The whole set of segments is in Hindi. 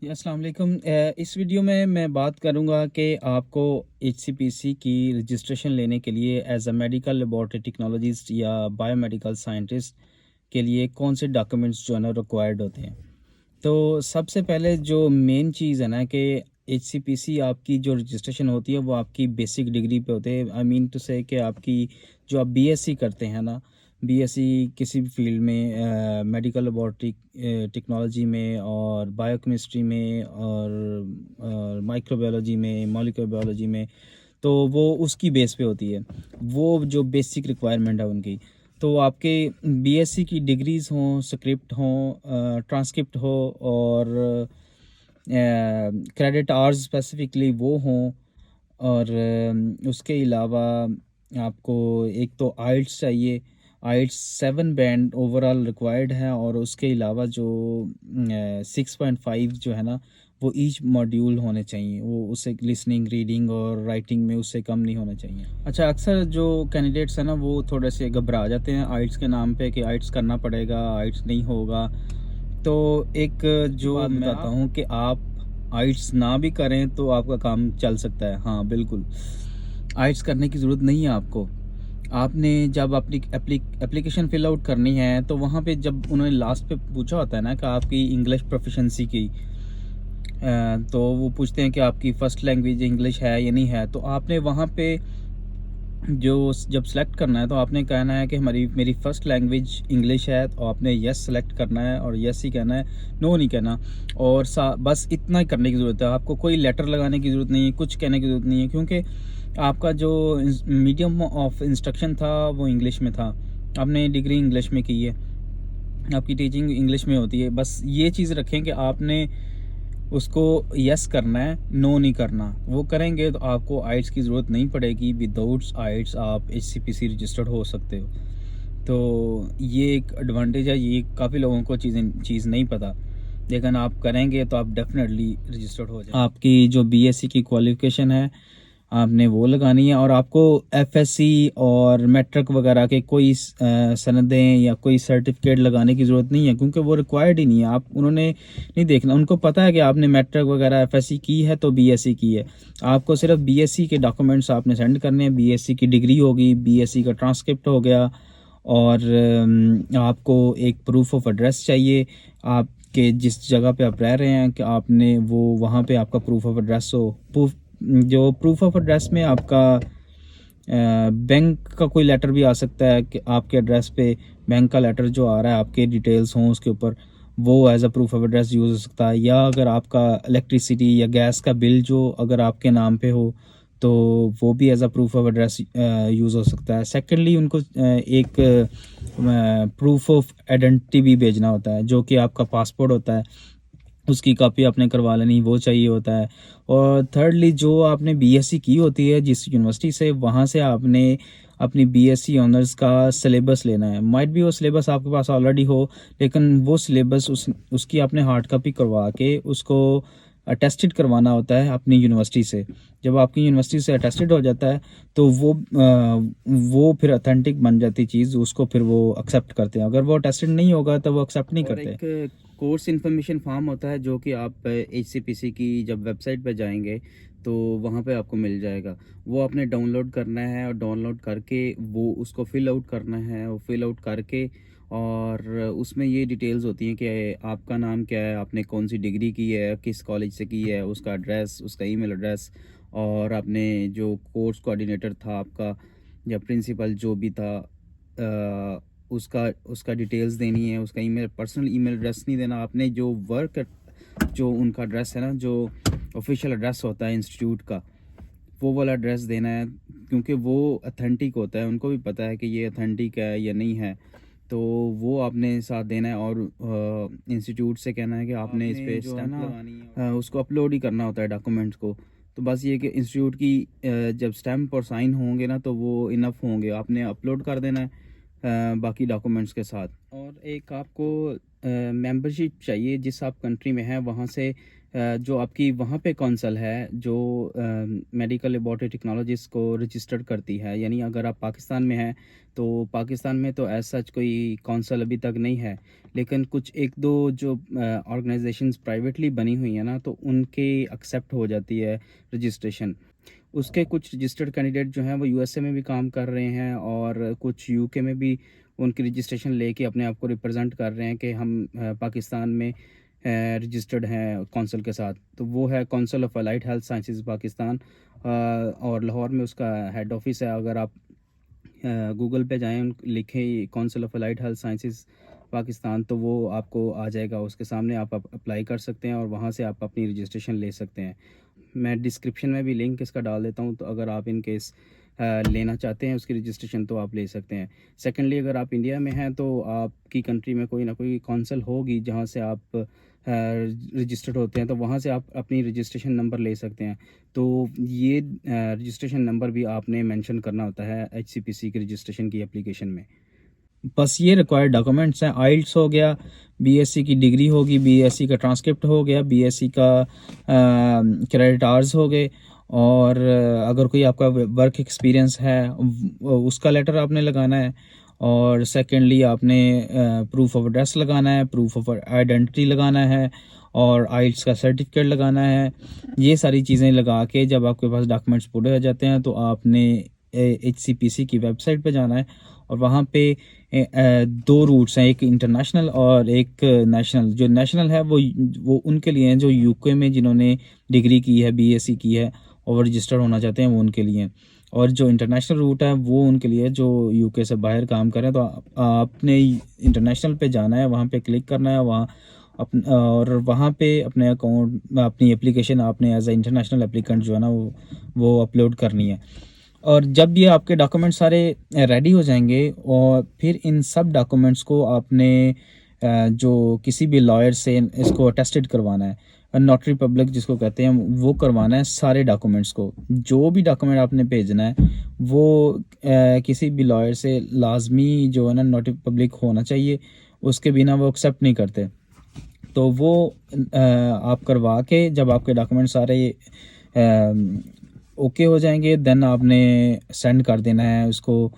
जी, अस्सलाम वालेकुम। इस वीडियो में मैं बात करूंगा कि आपको एचसीपीसी की रजिस्ट्रेशन लेने के लिए as a medical laboratory technologist या बायोमेडिकल साइंटिस्ट के लिए कौन से डॉक्यूमेंट्स जो है ना रिक्वायर्ड होते हैं। तो सबसे पहले जो मेन चीज़ है ना कि एचसीपीसी आपकी जो रजिस्ट्रेशन होती है वो आपकी बेसिक डिग्री पे होते हैं। आई मीन टू से कि आपकी जो आप बीएससी करते हैं ना, बीएससी किसी भी फील्ड में, मेडिकल लेबॉरेटरी टेक्नोलॉजी में और बायोकेमिस्ट्री में और माइक्रोबायोलॉजी में, मॉलिक्यूलर बायोलॉजी में, तो वो उसकी बेस पे होती है। वो जो बेसिक रिक्वायरमेंट है उनकी, तो आपके बीएससी की डिग्रीज़ हों, स्क्रिप्ट हों, ट्रांसक्रिप्ट हो और क्रेडिट आवर्स स्पेसिफिकली वो हों। और उसके अलावा आपको एक तो आइल्स चाहिए। आइल्स 7 बैंड ओवरऑल रिक्वायर्ड है और उसके अलावा जो 6.5 जो है ना वो ईच मॉड्यूल होने चाहिए। वो उससे लिसनिंग, रीडिंग और राइटिंग में उससे कम नहीं होना चाहिए। अच्छा, अक्सर जो कैंडिडेट्स हैं ना वो थोड़े से घबरा जाते हैं आइल्स के नाम पे कि आइल्स करना पड़ेगा, आइल्स नहीं होगा। तो एक जो बात बताता हूँ कि आप आइट्स ना भी करें तो आपका काम चल सकता है। हाँ बिल्कुल, आइट्स करने की ज़रूरत नहीं है आपको। आपने जब अपनी एप्लीकेशन फिल आउट करनी है तो वहाँ पे जब उन्होंने लास्ट पे पूछा होता है ना कि आपकी इंग्लिश प्रोफिशेंसी की, तो वो पूछते हैं कि आपकी फ़र्स्ट लैंग्वेज इंग्लिश है या नहीं है। तो आपने वहाँ पे जो जब सेलेक्ट करना है तो आपने कहना है कि मेरी फ़र्स्ट लैंग्वेज इंग्लिश है, तो आपने यस सेलेक्ट करना है और यस ही कहना है, नो नहीं कहना। और बस इतना ही करने की ज़रूरत है। आपको कोई लेटर लगाने की ज़रूरत नहीं है, कुछ कहने की ज़रूरत नहीं है, क्योंकि आपका जो मीडियम ऑफ इंस्ट्रक्शन था वो इंग्लिश में था। आपने डिग्री इंग्लिश में की है, आपकी टीचिंग इंग्लिश में होती है। बस ये चीज़ रखें कि आपने उसको यस करना है, नो नहीं करना। वो करेंगे तो आपको आइट्स की ज़रूरत नहीं पड़ेगी। विदाउट आइट्स आप एचसीपीसी रजिस्टर्ड हो सकते हो। तो ये एक एडवांटेज है, ये काफ़ी लोगों को चीज़ नहीं पता, लेकिन आप करेंगे तो आप डेफिनेटली रजिस्टर्ड हो जाएंगे। आपकी जो बीएससी की क्वालिफ़िकेशन है आपने वो लगानी है और आपको एफएससी और मैट्रिक वगैरह के कोई सनदें या कोई सर्टिफिकेट लगाने की ज़रूरत नहीं है, क्योंकि वो रिक्वायर्ड ही नहीं है। आप उन्होंने नहीं देखना, उनको पता है कि आपने मैट्रिक वगैरह एफएससी की है तो बीएससी की है। आपको सिर्फ बीएससी के डॉक्यूमेंट्स आपने सेंड करने हैं। बीएससी की डिग्री होगी, बीएससी का ट्रांसक्रिप्ट हो गया और आपको एक प्रूफ ऑफ एड्रेस चाहिए। आपके जिस जगह पे आप रह रहे हैं कि आपने वो वहाँ पे आपका प्रूफ ऑफ एड्रेस हो। जो प्रूफ ऑफ एड्रेस में आपका बैंक का कोई लेटर भी आ सकता है कि आपके एड्रेस पे बैंक का लेटर जो आ रहा है आपके डिटेल्स हों उसके ऊपर, वो as a proof of address use हो सकता है। या अगर आपका इलेक्ट्रिसिटी या गैस का बिल जो अगर आपके नाम पे हो तो वो भी as a proof of address use हो सकता है। सेकेंडली उनको एक प्रूफ ऑफ आइडेंटिटी भी भेजना होता है, जो कि आपका पासपोर्ट होता है, उसकी कॉपी आपने करवा लेनी, वो चाहिए होता है। और थर्डली जो आपने बीएससी की होती है जिस यूनिवर्सिटी से, वहाँ से आपने अपनी बीएससी ऑनर्स का सिलेबस लेना है। माइट भी वो सिलेबस आपके पास ऑलरेडी हो, लेकिन वो सिलेबस उसकी आपने हार्ड कॉपी करवा के उसको अटेस्टेड करवाना होता है अपनी यूनिवर्सिटी से। जब आपकी यूनिवर्सिटी से अटेस्टेड हो जाता है तो वो फिर ऑथेंटिक बन जाती चीज़, उसको फिर वो एक्सेप्ट करते हैं। अगर वो अटेस्टेड नहीं होगा तो वो एक्सेप्ट नहीं करते। एक कोर्स इन्फॉर्मेशन फॉर्म होता है जो कि आप एचसीपीसी की जब वेबसाइट पर जाएंगे तो वहाँ पे आपको मिल जाएगा। वो आपने डाउनलोड करना है और डाउनलोड करके वो उसको फिल आउट करना है। वो फिल आउट करके और उसमें ये डिटेल्स होती हैं कि आपका नाम क्या है, आपने कौन सी डिग्री की है, किस कॉलेज से की है, उसका एड्रेस, उसका ईमेल एड्रेस, और आपने जो कोर्स कोऑर्डिनेटर था आपका या प्रिंसिपल जो भी था, उसका उसका डिटेल्स देनी है। उसका ईमेल, पर्सनल ईमेल एड्रेस नहीं देना आपने। जो वर्क, जो उनका एड्रेस है ना, जो ऑफिशियल एड्रेस होता है इंस्टीट्यूट का, वो वाला एड्रेस देना है, क्योंकि वो अथेंटिक होता है। उनको भी पता है कि ये अथेंटिक है या नहीं है, तो वो आपने साथ देना है। और इंस्टीट्यूट से कहना है कि आपने इस पे स्टैंप लगानी है, उसको अपलोड ही करना होता है डॉक्यूमेंट्स को। तो बस ये कि इंस्टीट्यूट की जब स्टैंप और साइन होंगे ना तो वो इनफ होंगे, आपने अपलोड कर देना है बाकी डॉक्यूमेंट्स के साथ। और एक आपको मेंबरशिप चाहिए जिस आप कंट्री में हैं वहाँ से, जो आपकी वहाँ पे कौंसल है जो मेडिकल लेबॉरेटरी टेक्नोलॉजिस्ट को रजिस्टर्ड करती है। यानी अगर आप पाकिस्तान में हैं तो पाकिस्तान में तो एज सच कोई कौंसल अभी तक नहीं है, लेकिन कुछ एक दो जो ऑर्गेनाइजेशंस प्राइवेटली बनी हुई हैं ना, तो उनके एक्सेप्ट हो जाती है रजिस्ट्रेशन। उसके कुछ रजिस्टर्ड कैंडिडेट जो हैं वो यूएसए में भी काम कर रहे हैं और कुछ यूके में भी उनकी रजिस्ट्रेशन लेके अपने आप को रिप्रेजेंट कर रहे हैं कि हम पाकिस्तान में रजिस्टर्ड हैं कौंसल के साथ। तो वो है council of allied health sciences Pakistan, और लाहौर में उसका हेड ऑफिस है। अगर आप गूगल पे जाएं, लिखें council of allied health sciences Pakistan, तो वो आपको आ जाएगा। उसके सामने आप अप्लाई कर सकते हैं और वहाँ से आप अपनी रजिस्ट्रेशन ले सकते हैं। मैं डिस्क्रिप्शन में भी लिंक इसका डाल देता हूँ, तो अगर आप इन केस लेना चाहते हैं उसकी रजिस्ट्रेशन तो आप ले सकते हैं। सेकेंडली, अगर आप इंडिया में हैं तो आपकी कंट्री में कोई ना कोई कौंसल होगी जहाँ से आप रजिस्टर्ड होते हैं, तो वहाँ से आप अपनी रजिस्ट्रेशन नंबर ले सकते हैं। तो ये रजिस्ट्रेशन नंबर भी आपने मेंशन करना होता है एचसीपीसी की रजिस्ट्रेशन की एप्लीकेशन में। बस ये रिक्वायर्ड डॉक्यूमेंट्स हैं। आइल्स हो गया, बीएससी की डिग्री होगी, बीएससी का ट्रांसक्रिप्ट हो गया, बीएससी का क्रेडिट आवर्स हो गए, और अगर कोई आपका वर्क एक्सपीरियंस है उसका लेटर आपने लगाना है। और सेकेंडली आपने प्रूफ ऑफ एड्रेस लगाना है, प्रूफ ऑफ आइडेंटिटी लगाना है, और आइल्स का सर्टिफिकेट लगाना है। ये सारी चीज़ें लगा के जब आपके पास डॉक्यूमेंट्स पूरे हो जाते हैं तो आपने एचसीपीसी की वेबसाइट पे जाना है, और वहाँ पे दो रूट्स हैं, एक इंटरनेशनल और एक नेशनल। जो नेशनल है वो उनके लिए हैं जो यूके में जिन्होंने डिग्री की है, बीएससी की है और रजिस्टर्ड होना चाहते हैं, वो उनके लिए हैं। और जो इंटरनेशनल रूट है वो उनके लिए जो यूके से बाहर काम कर रहे हैं। तो आपने इंटरनेशनल पे जाना है, वहाँ पे क्लिक करना है, वहाँ और वहाँ पे अपने अकाउंट, अपनी एप्लीकेशन आपने एज ए इंटरनेशनल एप्लीकेंट जो है ना वो अपलोड करनी है। और जब ये आपके डॉक्यूमेंट सारे रेडी हो जाएंगे, और फिर इन सब डॉक्यूमेंट्स को आपने जो किसी भी लॉयर से इसको अटेस्टेड करवाना है, नोटरी पब्लिक जिसको कहते हैं, वो करवाना है सारे डॉक्यूमेंट्स को। जो भी डॉक्यूमेंट आपने भेजना है वो किसी भी लॉयर से लाजमी जो है ना नोटरी पब्लिक होना चाहिए, उसके बिना वो एक्सेप्ट नहीं करते। तो वो आप करवा के जब आपके डॉक्यूमेंट सारे ओके हो जाएंगे, देन आपने सेंड कर देना है उसको।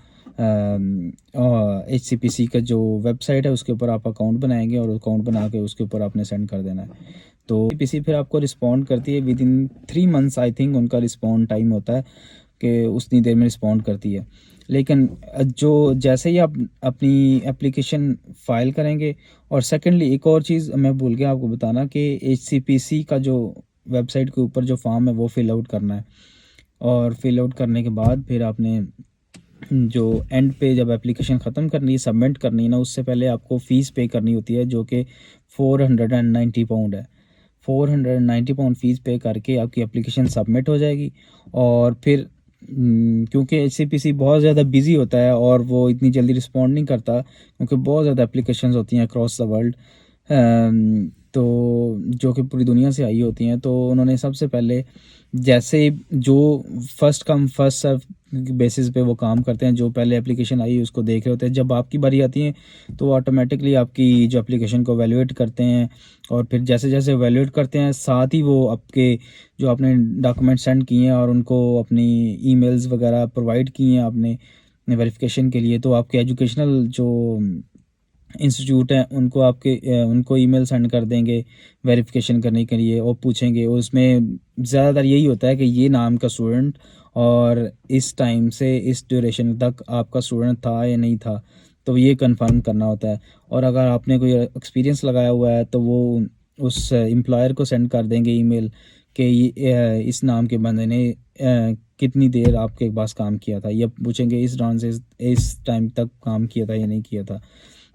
एचसीपीसी का जो वेबसाइट है उसके ऊपर आप अकाउंट बनाएंगे, और अकाउंट बना के उसके ऊपर आपने सेंड कर देना है। तो एचसीपीसी फिर आपको रिस्पॉन्ड करती है with in 3 months, I think उनका रिस्पॉन्ड टाइम होता है कि उतनी देर में रिस्पॉन्ड करती है। लेकिन जो जैसे ही आप अपनी एप्लीकेशन फ़ाइल करेंगे, और सेकेंडली एक और चीज़ मैं भूल गया आपको बताना कि एचसीपीसी का जो वेबसाइट के ऊपर जो फॉर्म है वो फिल आउट करना है, और फिल आउट करने के बाद फिर आपने जो एंड पे जब एप्लीकेशन ख़त्म करनी है, सबमिट करनी है ना, उससे पहले आपको फ़ीस पे करनी होती है जो कि 490 पाउंड है। 490 पाउंड फ़ीस पे करके आपकी एप्लीकेशन सबमिट हो जाएगी। और फिर क्योंकि एचसीपीसी बहुत ज़्यादा बिजी होता है और वो इतनी जल्दी रिस्पॉन्ड नहीं करता, क्योंकि बहुत ज़्यादा एप्लीकेशंस होती हैं अक्रॉस द वर्ल्ड, तो जो कि पूरी दुनिया से आई होती हैं। तो उन्होंने सबसे पहले जैसे जो first come first serve basis पे वो काम करते हैं, जो पहले एप्लीकेशन आई उसको देख रहे होते हैं। जब आपकी बारी आती है तो ऑटोमेटिकली आपकी जो एप्लीकेशन को वैल्यूएट करते हैं, और फिर जैसे जैसे वैल्यूएट करते हैं साथ ही वो आपके जो आपने डॉक्यूमेंट सेंड किए हैं और उनको अपनी ईमेल्स वगैरह प्रोवाइड किए हैं आपने वेरिफिकेशन के लिए, तो आपके एजुकेशनल जो इंस्टीट्यूट हैं उनको ईमेल सेंड कर देंगे वेरिफिकेशन करने के लिए, और पूछेंगे। और उसमें ज़्यादातर यही होता है कि ये नाम का स्टूडेंट और इस टाइम से इस ड्यूरेशन तक आपका स्टूडेंट था या नहीं था, तो ये कंफर्म करना होता है। और अगर आपने कोई एक्सपीरियंस लगाया हुआ है तो वो उस एम्प्लॉयर को सेंड कर देंगे ईमेल कि इस नाम के बंदे ने कितनी देर आपके पास काम किया था, या पूछेंगे इस दौरान से इस टाइम तक काम किया था या नहीं किया था।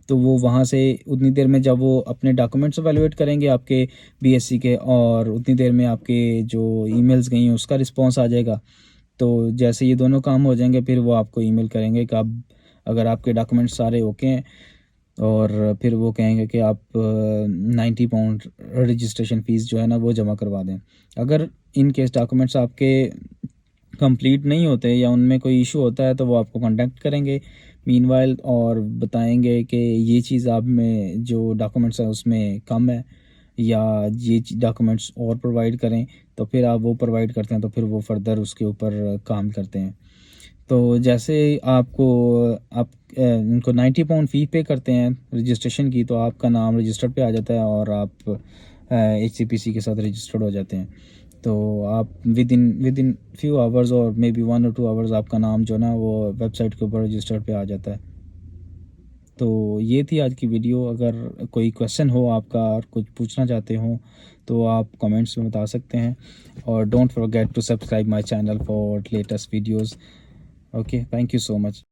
तो वो वहाँ से उतनी देर में जब वो अपने डॉक्यूमेंट्स वैल्यूएट करेंगे आपके बीएससी के, और उतनी देर में आपके जो ईमेल्स गई हैं उसका रिस्पांस आ जाएगा। तो जैसे ये दोनों काम हो जाएंगे फिर वो आपको ईमेल करेंगे कि आप अगर आपके डॉक्यूमेंट्स सारे ओके हैं, और फिर वो कहेंगे कि आप 90 पाउंड रजिस्ट्रेशन फ़ीस जो है ना वो जमा करवा दें। अगर इन केस डॉक्यूमेंट्स आपके कंप्लीट नहीं होते या उनमें कोई इशू होता है तो वो आपको कांटेक्ट करेंगे, मीनवाइल और बताएंगे कि ये चीज़ आप में जो डॉक्यूमेंट्स है उसमें कम है या ये डॉक्यूमेंट्स और प्रोवाइड करें, तो फिर आप वो प्रोवाइड करते हैं तो फिर वो फर्दर उसके ऊपर काम करते हैं। तो जैसे आपको आप उनको 90 पाउंड फ़ी पे करते हैं रजिस्ट्रेशन की, तो आपका नाम रजिस्टर पे आ जाता है और आप HCPC के साथ रजिस्टर्ड हो जाते हैं। तो आप विद इन फ्यू आवर्स और मे बी 1 और 2 आवर्स आपका नाम जो ना वो वेबसाइट के ऊपर रजिस्टर्ड पे आ जाता है। तो ये थी आज की वीडियो। अगर कोई क्वेश्चन हो आपका और कुछ पूछना चाहते हो तो आप कमेंट्स में बता सकते हैं, और don't forget to subscribe my channel for latest videos. Okay, thank you so much.